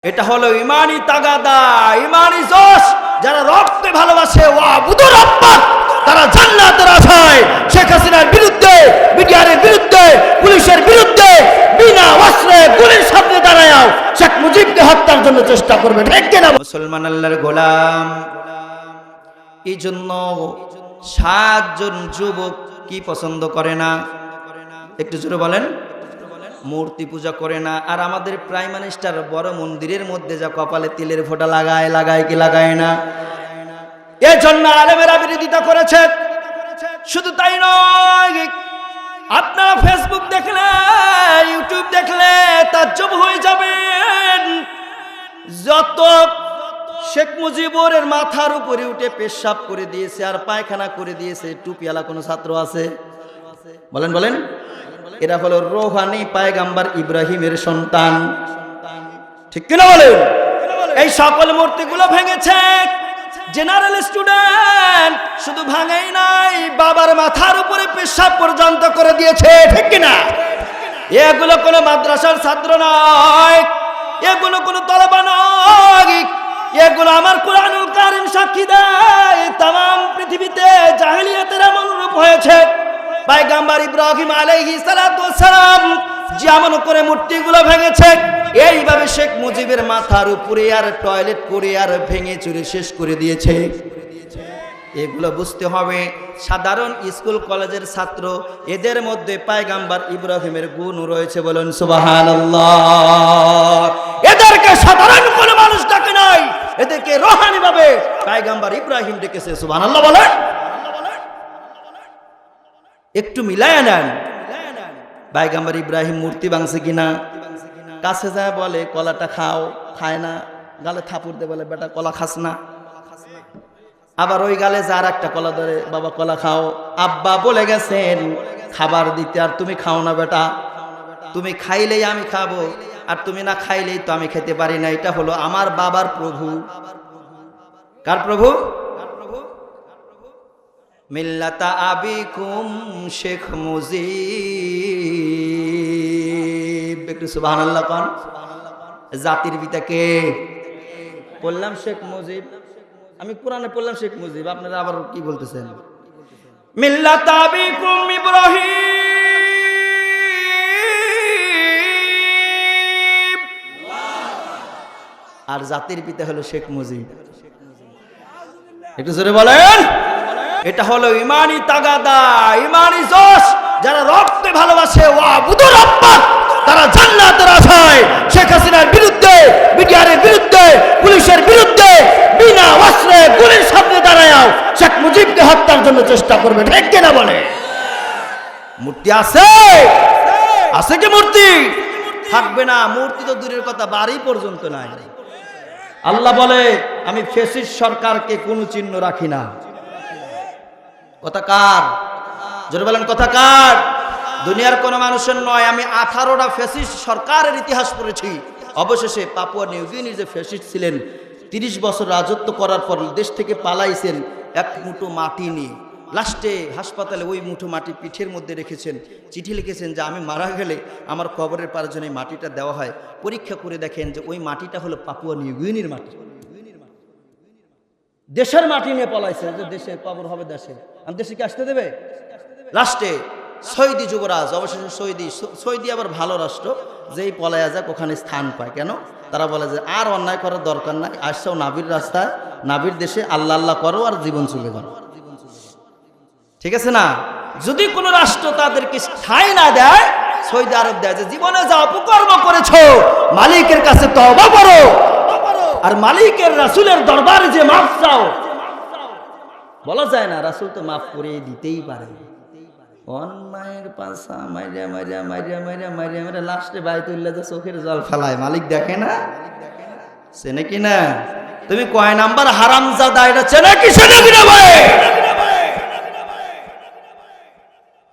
এটা হলো ইমানি তাগাদা, ইমানি জোশ। যারা রক্তে ভালোবাসে ওয়াবুদু রাব্বাক, তারা জান্নাতের আশায় শেখ হাসিনার বিরুদ্ধে, বিটিআরের বিরুদ্ধে, পুলিশের বিরুদ্ধে বিনা অস্ত্রে গুলির সামনে দাঁড়ায় শেখ মুজিবকে হত্যার জন্য চেষ্টা করবে। ঠিক কিনা? মুসলমান আল্লাহর গোলাম। এই জন্য 7 জন যুবক কি পছন্দ করে না? একটু জোরে বলেন। মূর্তি পূজা করে না। আর আমাদের প্রাইম মিনিস্টার বড় মন্দিরের মধ্যে যা কপালে তিলের ফোঁটা লাগায় কি লাগায় না? এর জন্য আলেমেরা বিরোধিতা করেছে। শুধু তাই নয়, আপনারা ফেসবুক দেখলে, ইউটিউব দেখলে তাজ্জব হয়ে যাবেন। যত শেখ মুজিবুরের মাথার উপরে উঠে পেশাব করে দিয়েছে আর পায়খানা করে দিয়েছে টুপিওয়ালা কোন ছাত্র আছে? বলেন বলেন। এরা হলো রোহানি পায়গাম্বার ইব্রাহিমের সন্তান। ঠিক কিনা বলেন? এই সকল মূর্তিগুলো ভেঙেছে জেনারেল স্টুডেন্ট। শুধু ভাঙাই নাই, বাবার মাথার উপরে পেশাব পর্যন্ত করে দিয়েছে। ঠিক কিনা? এগুলো কোনো মাদ্রাসার ছাত্র নয়, এগুলো কোনো তলবা নয়, এগুলো আমার কুরআনুল কারীম সাক্ষী দেয়। তাম পৃথিবীতে জাহেলিয়াতের এমন রূপ হয়েছে, পয়গম্বর ইব্রাহিম আলাইহিস সালাতু ওয়াস সালাম যেমন করে মূর্তিগুলো ভেঙেছে, এইভাবে শেখ মুজিবের মাথার উপরে আর টয়লেট করে আর ভেঙে চুরে শেষ করে দিয়েছে। এগুলো বুঝতে হবে। সাধারণ স্কুল কলেজের ছাত্র, এদের মধ্যে পয়গম্বর ইব্রাহিমের গুণ রয়েছে। বলুন সুবহানাল্লাহ। এদেরকে সাধারণ কোনো মানুষ ডাকে নাই, এদেরকে রোহানি ভাবে পয়গম্বর ইব্রাহিম ডেকেছে। সুবহানাল্লাহ বলেন। একটু মিলায়া নেন, পয়গম্বর ইব্রাহিম মূর্তি ভাঙছে কিনা? কাছে যায় বলে কলাটা খাও, খায় না। গালে থাপুর দে বলে বেটা কলা খাস না। আবার ওই গালে যার একটা কলা ধরে, বাবা কলা খাও। আব্বা বলে গেছেন খাবার দিতে, আর তুমি খাও না বেটা। তুমি খাইলেই আমি খাবো, আর তুমি না খাইলেই তো আমি খেতে পারি না। এটা হলো আমার বাবার প্রভু। কার প্রভু? মিল্লাতা আবিকুম শেখ মুজিব। একটু সুবহানাল্লাহ কোন। জাতির পিতা কে? বললাম শেখ মুজিব। আমি কোরআনে পড়লাম শেখ মুজিব, আপনারা আবার কি বলতেছেন? মিল্লাতা আবিকুম ইব্রাহিম। আর জাতির পিতা হলো শেখ মুজিব। একটু জোরে বলেন। এটা হলো ইমানি তাগাদা, ইমানি জোশ। যারা রক্তে ভালোবাসে ওয়াবুদু রাব্বাক, তারা জান্নাতের আশায় শেখ হাসিনার বিরুদ্ধে, বিটিআরের বিরুদ্ধে, পুলিশের বিরুদ্ধে বিনা অস্ত্রে গুলির সামনে দাঁড়ায় শেখ মুজিবকে হত্যার জন্য চেষ্টা করবে। ঠিক কিনা বলে? মূর্তি আছে? আছে কি মূর্তি? থাকবে না। মূর্তি তো দূরের কথা, বাড়ি পর্যন্ত নাই। আল্লাহ বলে আমি ফ্যাসিস্ট সরকারকে কোনো চিহ্ন রাখি না। কথা কার? জোরে বলেন কথা কার? দুনিয়ার কোন মানুষের নয়। আমি 18টা ফ্যাসিস্ট সরকারের ইতিহাস পড়েছি। অবশেষে পাপুয়া নিউ গিনির যে ফ্যাসিস্ট ছিলেন, 30 বছর রাজত্ব করার পর দেশ থেকে পালাইছেন এক মুঠো মাটি নিয়ে। লাস্টে হাসপাতালে ওই মুঠো মাটি পিঠের মধ্যে রেখেছেন, চিঠি লিখেছেন যে আমি মারা গেলে আমার কবরের পারে যেন এই মাটিটা দেওয়া হয়। পরীক্ষা করে দেখেন যে ওই মাটিটা হলো পাপুয়া নিউ গিনির মাটি। দেশের মাটি নিয়ে পলাইছে, যে দেশে কবর হবে দেশে। আমি দেশে কি আসতে দেবে? লাস্টে সৌদি যুবরাজ, অবশেষে সৌদি আবার ভালো রাষ্ট্র, যেই পলায়া যাক ওখানে স্থান পায়। কেন? তারা বলে যে আর অন্যায় করার দরকার নাই, আসছাও নাবির রাস্তায়, নাবির দেশে আল্লাহ আল্লাহ করো আর জীবন চলে যাও। ঠিক আছে না? যদি কোন রাষ্ট্র তাদেরকে ঠাঁই না দেয়, সৌদি আরব দেয় যে জীবনে যা অপকর্ম করেছো মালিকের কাছে তওবা করো, আর মালিকের রাসূলের দরবারে যে মাফ চাও। বলা যায় না রাসূল তো মাফ করে দিতেই পারে। অন্যায়ের পাশা মাইরা মাইরা মাইরা মাইরা মাইরা মাইরা লাস্টে বাইতুল্লাহ যে চোখের জল ফেলায়, মালিক দেখে না? চেনে কি না? তুমি কয় নাম্বার হারামজাদা, এটা চেনে কি চেনে কিনা ভাই?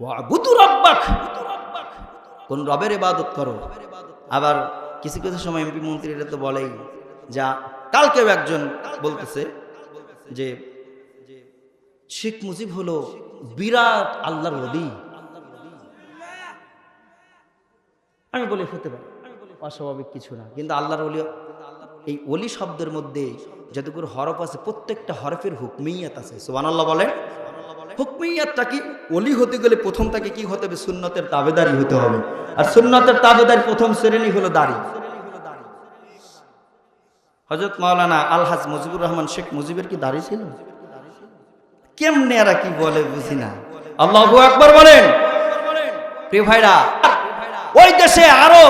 ওয়াবুদু রাব্বাক, কোন রবের ইবাদত করো। আবার কিছু কিছু সময় এমপি মন্ত্রীরা তো বলেই, যা কালকেও একজন বলতেছে যে শেখ মুজিব হলো বিরাট আল্লাহর ওলি। আমি বলি হতে পারে, অস্বাভাবিক কিছু না, কিন্তু আল্লাহর ওলি এই ওলি শব্দের মধ্যে যতগুলো হরফ আছে প্রত্যেকটা হরফের হুকমিয়াত আছে। সুবহানাল্লাহ বলেন। হুকমিয়াতটা কি? ওলি হতে গেলে প্রথম তাকে কি হতে হবে? সুন্নতের তাবেদারি হতে হবে। আর সুন্নতের তাবেদারি প্রথম শ্রেণী হলো দাড়ি। হযরত মাওলানা আলহাজ মুজিবুর রহমান শেখ মুজিবের কি দাড়ি ছিল? কেমনে এরা কি বলে বুঝি না। আল্লাহু আকবার বলেন। প্রিয় ভাইরা, ওই দেশে আরো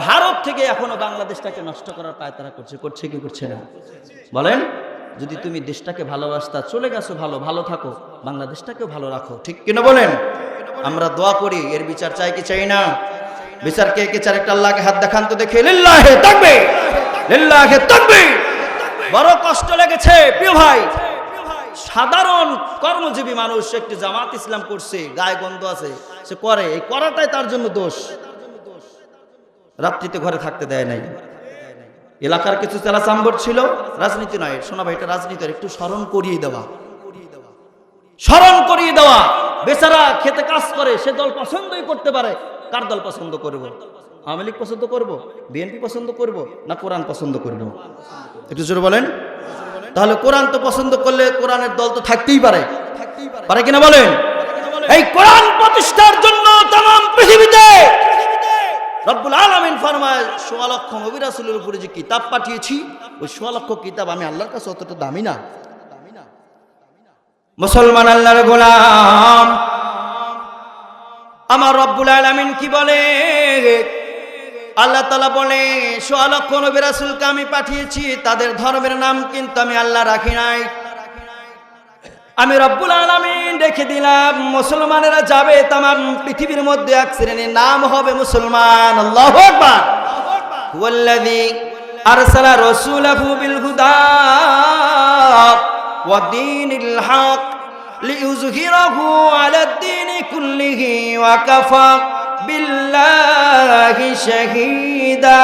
ভারত থেকে এখনো বাংলাদেশটাকে নষ্ট করার পায়তারা করছে কি করছে না? বলেন। যদি তুমি দেশটাকে ভালোবাসতা, চলে গেছো, ভালো থাকো, বাংলাদেশটাকেও ভালো রাখো, ঠিক কিনা বলেন? আমরা দোয়া করি, এর বিচার চাই কি চাই না? বিচার কে চাই? একটা আল্লাহকে হাত দেখান তো দেখে। লিল্লাহি তাকবীর, লিল্লাহি তাকবীর। বড় কষ্ট লেগেছে প্রিয় ভাই। সাধারণ কর্মজীবী মানুষ একটি জামাত ইসলাম করছে, গায়ে গন্ধ আছে, সে করে, এই করাটাই তার জন্য দোষ। রাত্রিতে ঘরে থাকতে দেয় নাই। এলাকার কিছু চেলাচাম্বর ছিল, রাজনীতি নয় শোনা ভাই, এটা রাজনীতির একটু স্মরণ করিয়ে দেওয়া। বেচারা খেতে কাজ করে, সে দল পছন্দই করতে পারে। কার দল পছন্দ করব? আওয়ামী লীগ পছন্দ করব, বিএনপি পছন্দ করব, না কোরআন পছন্দ করব? একটু জোরে বলেন। তাহলে কোরআন তো পছন্দ করলে কোরআনের দল তো থাকতেই পারে কিনা বলেন? এই কোরআন প্রতিষ্ঠার জন্য তাম পৃথিবীতে রব্বুল আলামিন ফরমায় ১৬ লক্ষ নবী রাসূলের উপরে যে কিতাব পাঠিয়েছি, ওই ১৬ লক্ষ কিতাব আমি আল্লাহর কাছে অতটা দামি না। মুসলমান আল্লাহর গোলাম, আমার রব্বুল আলামিন কি বলে? আল্লাহ তাআলা বলে ১৬ লক্ষ নবী রাসূলকে আমি পাঠিয়েছি, তাদের ধর্মের নাম কিন্তু আমি আল্লাহ রাখি নাই। আমি রব্বুল আলামিন রেখে দিলাম, মুসলমানেরা যাবে তামাম পৃথিবীর মধ্যে এক শ্রেণীর নাম হবে মুসলমান। আল্লাহু আকবার। হুয়াল্লাযী আরসালা রাসূলাহু বিল হুদা ওয়া দীনিল হক লিইয়ুযহিরাহু আলাদ দীনি কুল্লিহি ওয়া কাফা বিল্লাহি শাহীদা।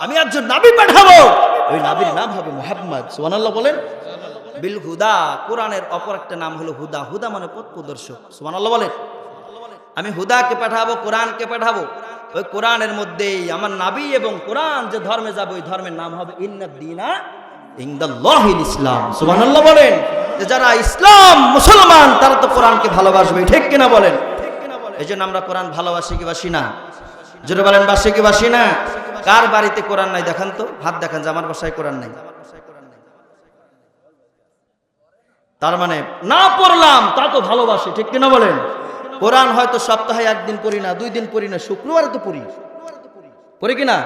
আমি একজন নবী পাঠাবো, ওই নবীর নাম হবে মুহাম্মদ। সুবহানাল্লাহ বলেন। বিল হুদা, কোরআনের অপর একটা নাম হলো হুদা। হুদা মানে পথ প্রদর্শক। সুবহানাল্লাহ বলেন। আমি হুদাকে পাঠাবো, কোরআনকে পাঠাবো। ওই কোরআনের মধ্যেই আমার নবী এবং কোরআন যে ধর্মে যাবে, ওই ধর্মের নাম হবে ইন্নাদ দীনা ইনদাল্লাহিল ইসলাম। সুবহানাল্লাহ বলেন। যে যারা ইসলাম মুসলমান তারা তো কোরআনকে ভালোবাসবে, ঠিক কিনা বলেন? এই জন্য আমরা কোরআন ভালোবাসি কি বাসি না? জোরে বলেন, বাসি কি বাসি না? কার বাড়িতে কোরআন নাই দেখান তো, হাত দেখান যে আমার বাসায় কোরআন নাই। তার মানে না পড়লাম তা তো ভালোবাসি, ঠিক কিনা বলেন? কোরআন হয়তো সপ্তাহে একদিন পড়ি না, 2 দিন পড়ি না, শুক্রবারে তো পড়ি কিনা?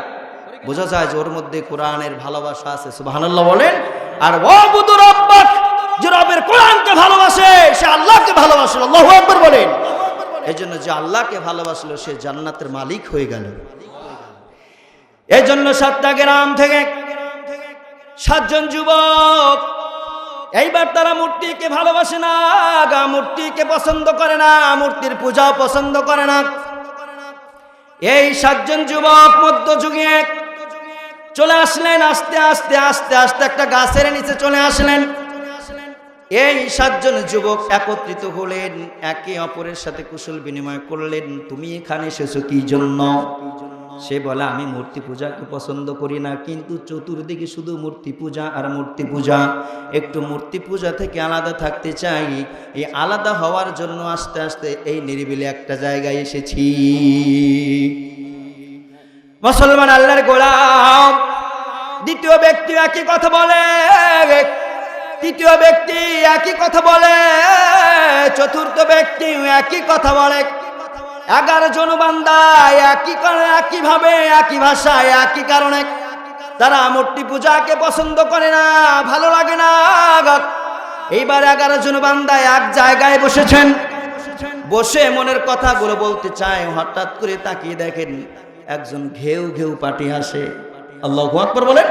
বোঝা যায় যে ওর মধ্যে কোরআনের ভালোবাসা আছে। সুবহানাল্লাহ বলেন। আর ওয়াবুদু রাব্বাক, যে রবের কোরআনকে ভালোবাসে সে আল্লাহকে ভালোবাসে। আল্লাহু আকবার বলেন। এজন্য যে আল্লাহকে ভালোবাসলো সে জান্নাতের মালিক হয়ে গেল। এই জন্য 7টা গ্রাম থেকে 7 জন যুবক এইবার তারা মূর্তিকে ভালোবাসে না, মূর্তিকে পছন্দ করে না, মূর্তির পূজাও পছন্দ করে না। এই 7 জন যুবক মধ্যযুগে চলে আসলেন, আস্তে আস্তে আস্তে আস্তে একটা গাছের নিচে চলে আসলেন। এই 7 জন যুবক একত্রিত হলেন, একে অপরের সাথে কুশল বিনিময় করলেন। তুমি এখানে এসেছো কি জন্য? সে বলে আমি মূর্তি পূজাকে পছন্দ করি না, কিন্তু চতুর্দিকে শুধু মূর্তি পূজা আর মূর্তি পূজা, একটু মূর্তি পূজা থেকে আলাদা থাকতে চাই। এই আলাদা হওয়ার জন্য আস্তে আস্তে এই নিরিবিলি একটা জায়গায় এসেছি। মুসলমান আল্লাহর গোলাম। দ্বিতীয় ব্যক্তি একই কথা বলে, তৃতীয় ব্যক্তি একই কথা বলে, চতুর্থ ব্যক্তি একই কথা বলে। 11 জন বান্দা একই ভাবে, একই ভাষায়, একই কারণে তারা মূর্তি পূজাকে পছন্দ করে না, ভালো লাগে না। এইবার 11 জন বান্দা এক জায়গায় বসেছেন, বসে মনের কথাগুলো বলতে চায়। হঠাৎ করে তাকিয়ে দেখেন একজন ঘেউ ঘেউ পাটি আসে। আল্লাহু আকবার বলেন।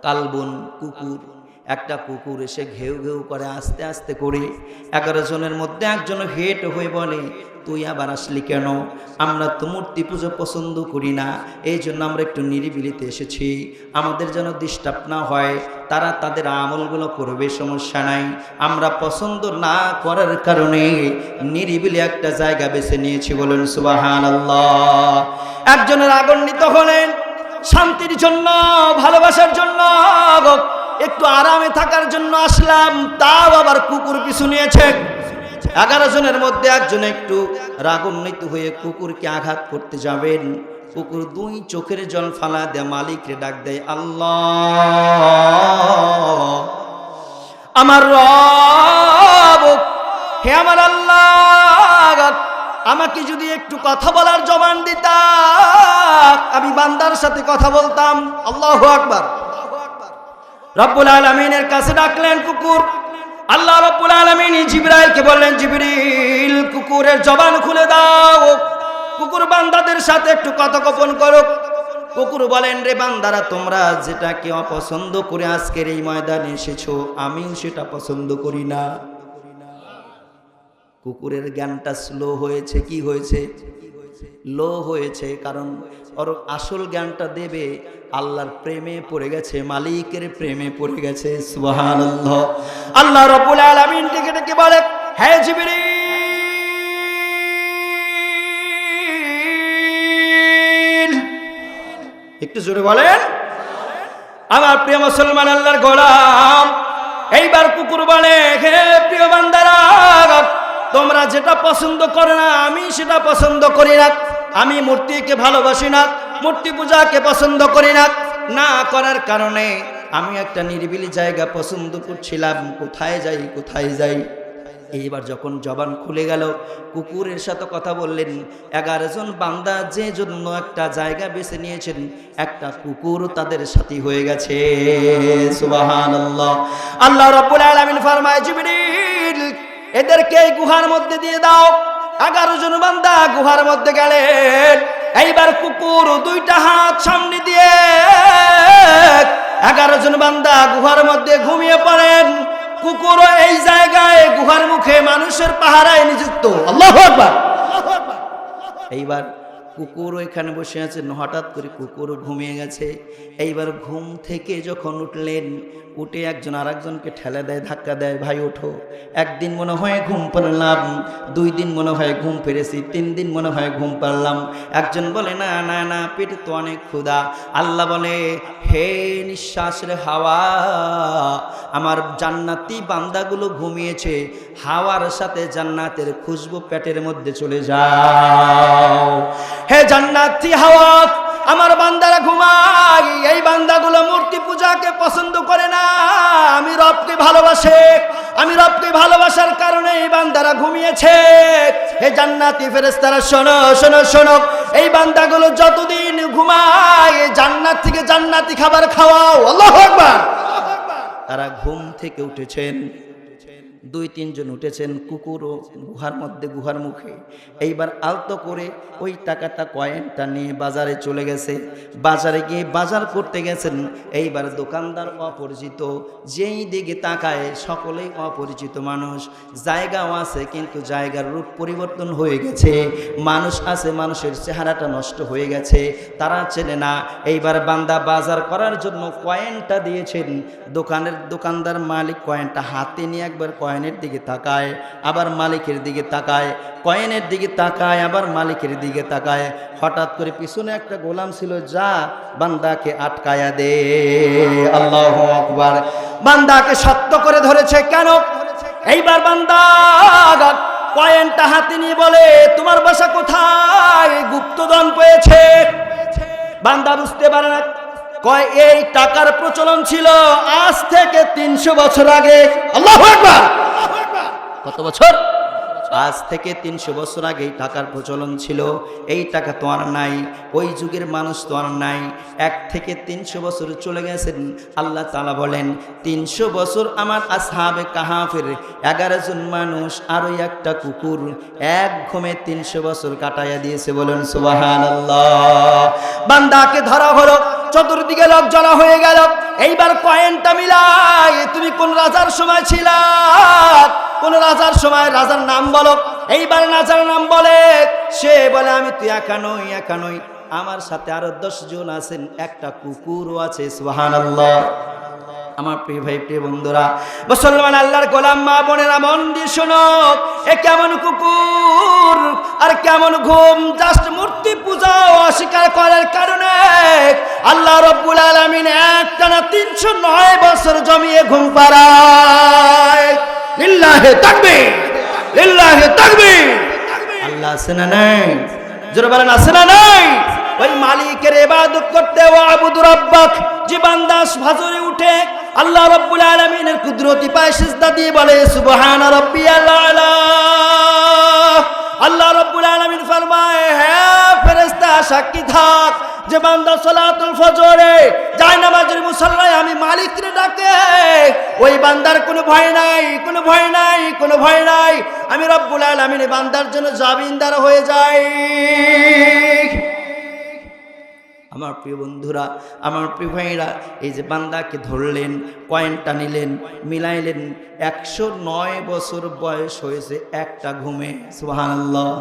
কালবুন কুকুর একটা কুকুর এসে ঘেউ ঘেউ করে আস্তে আস্তে করে 11 জনের মধ্যে একজন হেট হয়ে বলে, তুই আবার আসলি কেন? আমরা তো মূর্তি পুজো পছন্দ করি না, এই জন্য আমরা একটু নিরিবিলিতে এসেছি, আমাদের যেন ডিস্টার্ব না হয়, তারা তাদের আমলগুলো করবে, সমস্যা নাই, আমরা পছন্দ না করার কারণে নিরিবিলি একটা জায়গা বেছে নিয়েছি। বলুন সুবহানাল্লাহ। একজনের রাগান্বিত হলেন, শান্তির জন্য, ভালোবাসার জন্য, একটু আরামে থাকার জন্য আসলাম, তাও আবার কুকুর পিছু নিয়েছে। 11 জনের মধ্যে একজন একটু রাগান্বিত হয়ে কুকুরকে আঘাত করতে যাবেন, কুকুর 2 চোখের জল ফালা দেয়, মালিকরে ডাক দেয়, আল্লাহ, আমার রব, হে আমার আল্লাহ, আমাকে যদি একটু কথা বলার জবান দিতা, আমি বান্দার সাথে কথা বলতাম। আল্লাহু আকবার। রব্বুল আলামিনের কাছে ডাকলেন কুকুর। আল্লাহ রব্বুল আলামিন জিবরাইলকে বললেন, জিবরিল, কুকুরের জবান খুলে দাও, কুকুর বান্দাদের সাথে একটু কথোপকথন করো। কুকুর বলেন, রে বান্দারা, তোমরা যেটাকে অপছন্দ করে আজকের এই ময়দানে এসেছো, আমিও সেটা পছন্দ করি না। কুকুরের জ্ঞানটা স্লো হয়েছে। কি হয়েছে? লো হয়েছে। কারণ ওর আসল জ্ঞানটা দেবে আল্লাহর প্রেমে পড়ে গেছে, মালিকের প্রেমে পড়ে গেছে। সুবহানাল্লাহ। আল্লাহ রাব্বুল আলামিন ডেকে ডেকে বলে, হে জিবরিল, একটু জোরে বলেন, আমার প্রিয় মুসলমান আল্লাহর গোলাম। এইবার কুকুর বলে, হে প্রিয় বান্দারা, তোমরা যেটা পছন্দ করো না, আমি সেটা পছন্দ করি না। আমি মূর্তিকে ভালোবাসি না, মূর্তি পূজাকে পছন্দ করি না। না করার কারণে আমি একটা নিরিবিলি জায়গা পছন্দ করছিলাম, কোথায় যাই কোথায় যাই। এইবার যখন জবান খুলে গেল, কুকুরের সাথে কথা বললেন। 11 জন বান্দা যে জন্য একটা জায়গা বেছে নিয়েছেন, একটা কুকুর তাদের সাথী হয়ে গেছে। সুবহানাল্লাহ। আল্লাহ রাব্বুল আলামিন ফরমায়, জিবরিল, এদেরকে এই গুহার মধ্যে দিয়ে দাও। 11 জন বান্দা গুহার মধ্যে গেলেন। এইবার কুকুর 2টা হাত সামনে দিয়ে 11 জন বান্দা গুহার মধ্যে ঘুমিয়ে পড়েন। কুকুর এই জায়গায় গুহার মুখে মানুষের পাহারায় নিযুক্ত। আল্লাহু আকবার। এইবার কুকুর এখানে বসে আছেন, হঠাৎ করে কুকুর ঘুমিয়ে গেছে। এইবার ঘুম থেকে যখন উঠলেন, উঠে একজন আরেকজনকে ঠেলে দেয়, ধাক্কা দেয়, ভাই ওঠো। একদিন মনে হয় ঘুম পারলাম, 2 দিন মনে হয় ঘুম পেরেছি, 3 দিন মনে হয় ঘুম পারলাম। একজন বলে, না না না, পেটে তো অনেক ক্ষুধা। আল্লাহ বলে, হে নিঃশ্বাসের হাওয়া, আমার জান্নাতি বান্দাগুলো ঘুমিয়েছে, হাওয়ার সাথে জান্নাতের খুশবু পেটের মধ্যে চলে যাও। হে জান্নাতি হাওয়া, আমার বান্দারা ঘুমায়, এই বান্দাগুলো মূর্তি পূজাকে পছন্দ করে না, আমি রবকে ভালোবাসে, আমি রবকে ভালোবাসার কারণে এই বান্দারা ঘুমিয়েছে। হে জান্নাতি ফেরেশতারা, শোনো শোনো শোনো, এই বান্দাগুলো যতদিন ঘুমায়, জান্নাত থেকে জান্নাতি খাবার খাওয়াও। আল্লাহু আকবার। তারা ঘুম থেকে উঠেছেন, 2-3 জন উঠেছেন, কুকুরও গুহার মধ্যে, গুহার মুখে। এইবার আলতো করে ওই টাকাটা, কয়েনটা নিয়ে বাজারে চলে গেছে। বাজারে গিয়ে বাজার করতে গেছেন। এইবার দোকানদার অপরিচিত, যেই দিকে তাকায় সকলেই অপরিচিত মানুষ। জায়গাও আছে কিন্তু জায়গার রূপ পরিবর্তন হয়ে গেছে, মানুষ আছে, মানুষের চেহারাটা নষ্ট হয়ে গেছে, তারা চেনে না। এইবার বান্দা বাজার করার জন্য কয়েনটা দিয়েছেন। দোকানদার মালিক কয়েনটা হাতে নিয়ে একবার কয়েনের দিকে তাকায়, আবার মালিকের দিকে তাকায়, কয়েনের দিকে তাকায়, আবার মালিকের দিকে তাকায়। হঠাৎ করে পিছনে একটা গোলাম ছিল, যা বান্দাকে আটকায়া দে। আল্লাহু আকবার। বান্দাকে শক্ত করে ধরেছে। কেন? এইবার বান্দা কয়েনটা হাতে নিয়ে বলে, তোমার বাসা কোথায়? গুপ্তধন পেয়েছে। বান্দা বুঝতে পারে না। কয়, এই টাকার প্রচলন ছিল আজ থেকে 300 বছর আগে। আল্লাহু আকবার। কত বছর? আজ থেকে 300 বছর আগে টাকার প্রচলন ছিল। এই টাকা তো আর নাই, ওই যুগের মানুষ তো আর নাই। 1 থেকে 300 বছর চলে গেছেন। আল্লাহ তাআলা বলেন, 300 বছর আমার আসহাবে কাহাফের 11 জন মানুষ আর ওই একটা কুকুর এক ঘুমে 300 বছর কাটাইয়া দিয়েছে। বলেন সুবহানাল্লাহ। বান্দাকে ধরা হলো, চতুর্দিকে লোক জড়ো হয়ে গেল। এইবার কয়েনটা মিলাই, তুমি কোন রাজার সময় ছিলা, কোন রাজার সময়, রাজার নাম বলো। এইবার রাজার নাম বলে, সে বলে আমি তুই একা নই, একা নই, আমার সাথে আরো 10 জন আছেন, একটা কুকুরও আছে। সুবহানাল্লাহ। আমার প্রিয় ভাই, প্রিয় বন্ধুরা, মুসলমান আল্লাহর গোলাম মা বোনেরা, মন দিয়ে শোনো, এ কেমন কুকুর আর কেমন ঘুম! জাস্ট মূর্তি পূজা অস্বীকার করার কারণে আল্লাহ রাব্বুল আলামিন একটানা 309 বছর জমিয়ে ঘুম পাড়ায়। লিল্লাহি তাকবীর, লিল্লাহি তাকবীর। আল্লাহ আছে না নাই? জোরে বলেন, আছে না নাই? ওই মালিকের ইবাদত করতে, ওয়াবুদু রাব্বাক, যে বান্দা ফজরে উঠে আল্লাহ রাব্বুল আলামিনের কুদরতি পায়ে সিজদা দিয়ে বলে সুবহান রাব্বিয়াল আলা। আল্লাহ রাব্বুল আলামিন ফরমায়, হে ফেরেশতা সাক্ষী থাক, যে বান্দা সালাতুল ফজরে যায় নামাজের মুসাল্লায় আমি মালিককে ডাকে, ওই বান্দার কোনো ভয় নাই, কোনো ভয় নাই, কোনো ভয় নাই। আমি রাব্বুল আলামিন বান্দার জন্য জামিনদার হয়ে যাই। আমার প্রিয় বন্ধুরা, আমার প্রিয় ভাইরা, এই যে বান্দাকে ধরলেন, কয়েনটা নিলেন, মিলাইলেন, 109 বছর বয়স হয়েছে একটা ঘুমে। সুবহানাল্লাহ।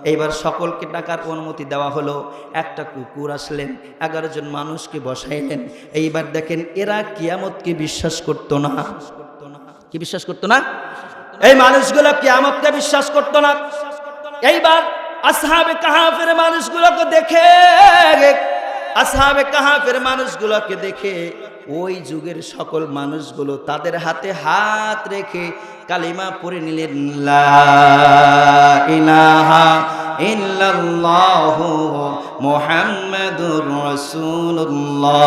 এইবার সকলকে ডাকার অনুমতি দেওয়া হলো। একটা কুকুর আসলেন, 11 জন মানুষকে বসাইলেন। এইবার দেখেন, এরা কিয়ামতকে বিশ্বাস করতো না। কি বিশ্বাস করতো না? এই মানুষগুলো কিয়ামতকে বিশ্বাস করতো না। এইবার আসহাবে কাহাফের মানুষগুলোকে দেখে, আসহাবে কাহাফের মানুষগুলোকে দেখে ওই যুগের সকল মানুষগুলো তাদের হাতে হাত রেখে কালিমা পড়ে নিলেন, লা ইলাহা ইল্লাল্লাহু মুহাম্মাদুর রাসূলুল্লাহ।